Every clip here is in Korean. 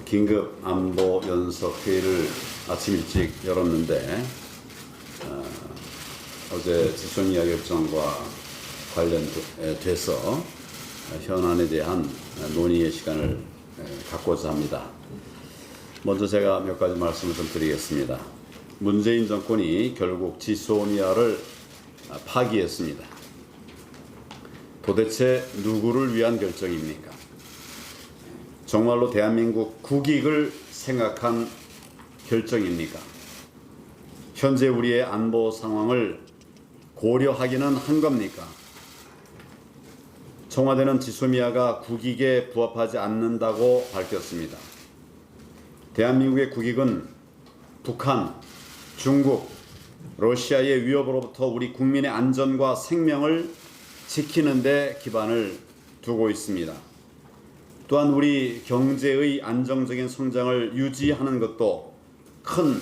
긴급 안보 연석 회의를 아침 일찍 열었는데 어제 지소미아 결정과 관련돼서 현안에 대한 논의의 시간을 갖고자 합니다. 먼저 제가 몇 가지 말씀을 좀 드리겠습니다. 문재인 정권이 결국 지소미아를 파기했습니다. 도대체 누구를 위한 결정입니까? 정말로 대한민국 국익을 생각한 결정입니까? 현재 우리의 안보 상황을 고려하기는 한 겁니까? 청와대는 지소미아가 국익에 부합하지 않는다고 밝혔습니다. 대한민국의 국익은 북한, 중국, 러시아의 위협으로부터 우리 국민의 안전과 생명을 지키는 데 기반을 두고 있습니다. 또한 우리 경제의 안정적인 성장을 유지하는 것도 큰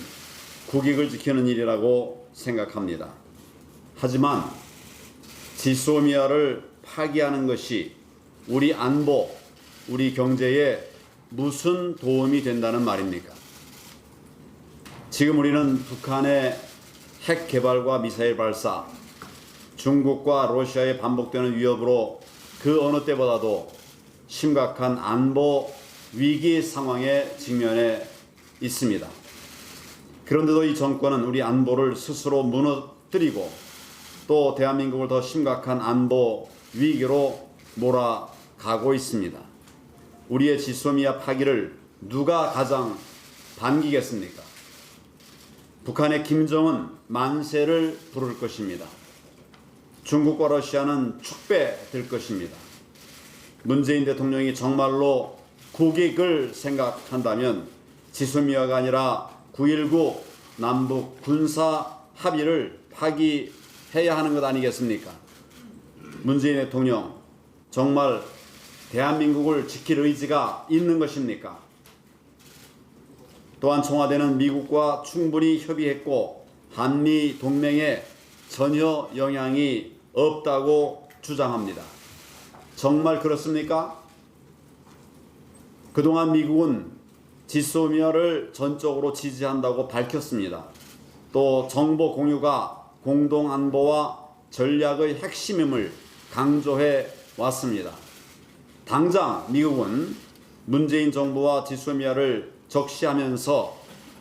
국익을 지키는 일이라고 생각합니다. 하지만 지소미아를 파기하는 것이 우리 안보, 우리 경제에 무슨 도움이 된다는 말입니까? 지금 우리는 북한의 핵 개발과 미사일 발사, 중국과 러시아의 반복되는 위협으로 그 어느 때보다도 심각한 안보 위기 상황에 직면해 있습니다. 그런데도 이 정권은 우리 안보를 스스로 무너뜨리고 또 대한민국을 더 심각한 안보 위기로 몰아가고 있습니다. 우리의 지소미아 파기를 누가 가장 반기겠습니까? 북한의 김정은 만세를 부를 것입니다. 중국과 러시아는 축배될 것입니다. 문재인 대통령이 정말로 국익을 생각한다면 지소미아가 아니라 9.19 남북 군사 합의를 파기해야 하는 것 아니겠습니까? 문재인 대통령 정말 대한민국을 지킬 의지가 있는 것입니까? 또한 청와대는 미국과 충분히 협의했고 한미 동맹에 전혀 영향이 없다고 주장합니다. 정말 그렇습니까? 그동안 미국은 지소미아를 전적으로 지지한다고 밝혔습니다. 또 정보 공유가 공동안보와 전략의 핵심임을 강조해 왔습니다. 당장 미국은 문재인 정부와 지소미아를 적시하면서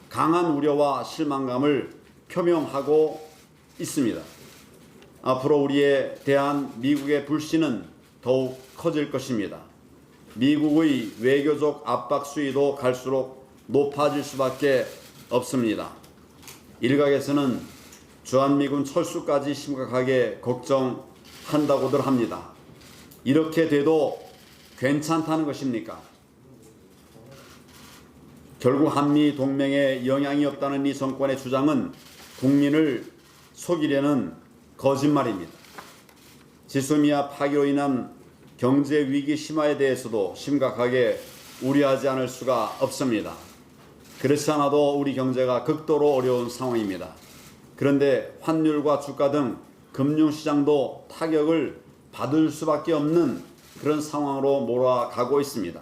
강한 우려와 실망감을 표명하고 있습니다. 앞으로 우리에 대한 미국의 불신은 더욱 커질 것입니다. 미국의 외교적 압박 수위도 갈수록 높아질 수밖에 없습니다. 일각에서는 주한미군 철수까지 심각하게 걱정한다고들 합니다. 이렇게 돼도 괜찮다는 것입니까? 결국 한미 동맹에 영향이 없다는 이 정권의 주장은 국민을 속이려는 거짓말입니다. 지소미아 파기로 인한 경제 위기 심화에 대해서도 심각하게 우려하지 않을 수가 없습니다. 그렇지 않아도 우리 경제가 극도로 어려운 상황입니다. 그런데 환율과 주가 등 금융시장도 타격을 받을 수밖에 없는 그런 상황으로 몰아가고 있습니다.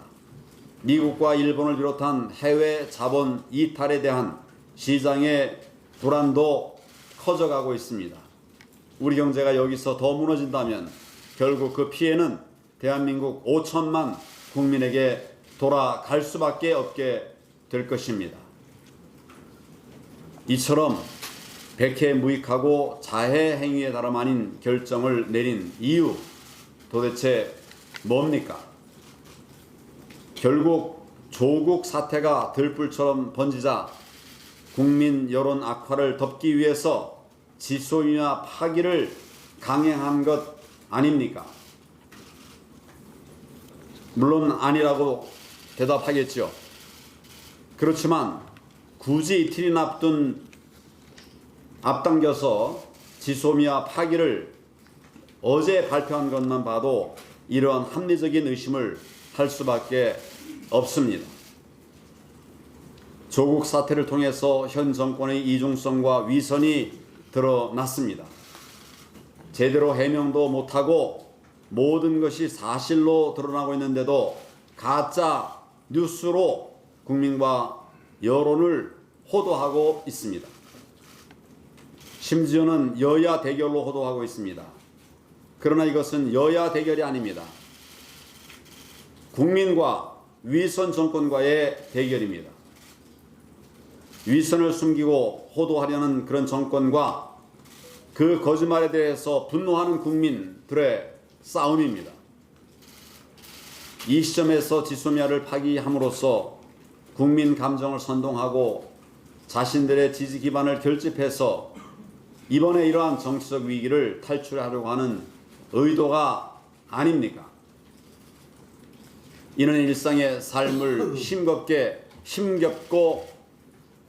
미국과 일본을 비롯한 해외 자본 이탈에 대한 시장의 불안도 커져가고 있습니다. 우리 경제가 여기서 더 무너진다면 결국 그 피해는 대한민국 5천만 국민에게 돌아갈 수밖에 없게 될 것입니다. 이처럼 백해무익하고 자해 행위에 다름 아닌 결정을 내린 이유 도대체 뭡니까? 결국 조국 사태가 들불처럼 번지자 국민 여론 악화를 덮기 위해서 지소미아 파기를 강행한 것 아닙니까? 물론 아니라고 대답하겠죠. 그렇지만 굳이 이틀이나 앞당겨서 지소미아 파기를 어제 발표한 것만 봐도 이러한 합리적인 의심을 할 수밖에 없습니다. 조국 사태를 통해서 현 정권의 이중성과 위선이 드러났습니다. 제대로 해명도 못하고 모든 것이 사실로 드러나고 있는데도 가짜 뉴스로 국민과 여론을 호도하고 있습니다. 심지어는 여야 대결로 호도하고 있습니다. 그러나 이것은 여야 대결이 아닙니다. 국민과 위선 정권과의 대결입니다. 위선을 숨기고 호도하려는 그런 정권과 그 거짓말에 대해서 분노하는 국민들의 싸움입니다. 이 시점에서 지소미아를 파기함으로써 국민 감정을 선동하고 자신들의 지지 기반을 결집해서 이번에 이러한 정치적 위기를 탈출하려고 하는 의도가 아닙니까? 이는 일상의 삶을 힘겹고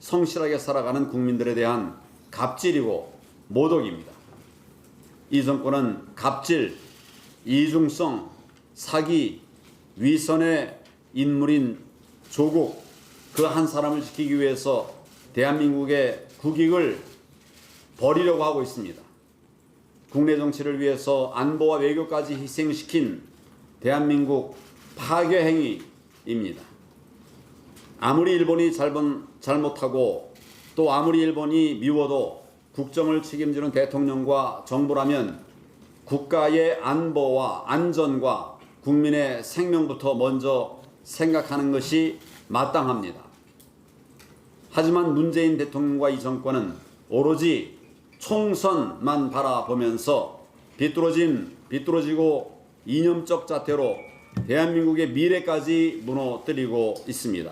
성실하게 살아가는 국민들에 대한 갑질이고 모독입니다. 이 정권은 갑질, 이중성, 사기, 위선의 인물인 조국 그 한 사람을 지키기 위해서 대한민국의 국익을 버리려고 하고 있습니다. 국내 정치를 위해서 안보와 외교까지 희생시킨 대한민국 파괴 행위입니다. 아무리 일본이 잘못하고 또 아무리 일본이 미워도 국정을 책임지는 대통령과 정부라면 국가의 안보와 안전과 국민의 생명부터 먼저 생각하는 것이 마땅합니다. 하지만 문재인 대통령과 이 정권은 오로지 총선만 바라보면서 비뚤어지고 이념적 자태로 대한민국의 미래까지 무너뜨리고 있습니다.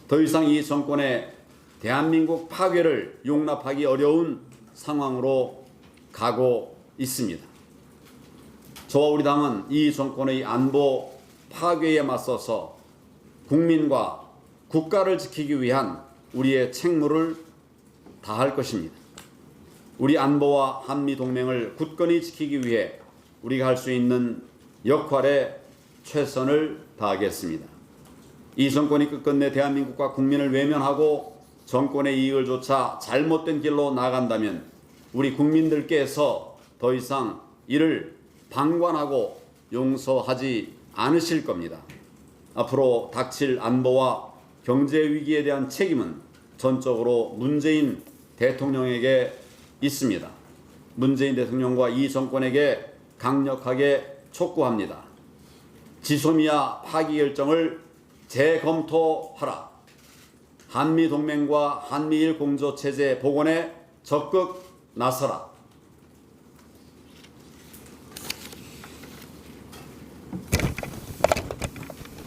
더 이상 이 정권의 대한민국 파괴를 용납하기 어려운 상황으로 가고 있습니다. 저와 우리 당은 이 정권의 안보 파괴에 맞서서 국민과 국가를 지키기 위한 우리의 책무를 다할 것입니다. 우리 안보와 한미 동맹을 굳건히 지키기 위해 우리가 할 수 있는 역할에 최선을 다하겠습니다. 이 정권이 끝끝내 대한민국과 국민을 외면하고 정권의 이익을 좇아 잘못된 길로 나간다면 우리 국민들께서 더 이상 이를 방관하고 용서하지 않으실 겁니다. 앞으로 닥칠 안보와 경제 위기에 대한 책임은 전적으로 문재인 대통령에게 있습니다. 문재인 대통령과 이 정권에게 강력하게 촉구합니다. 지소미아 파기 결정을 재검토하라. 한미 동맹과 한미일 공조 체제 복원에 적극 나서라.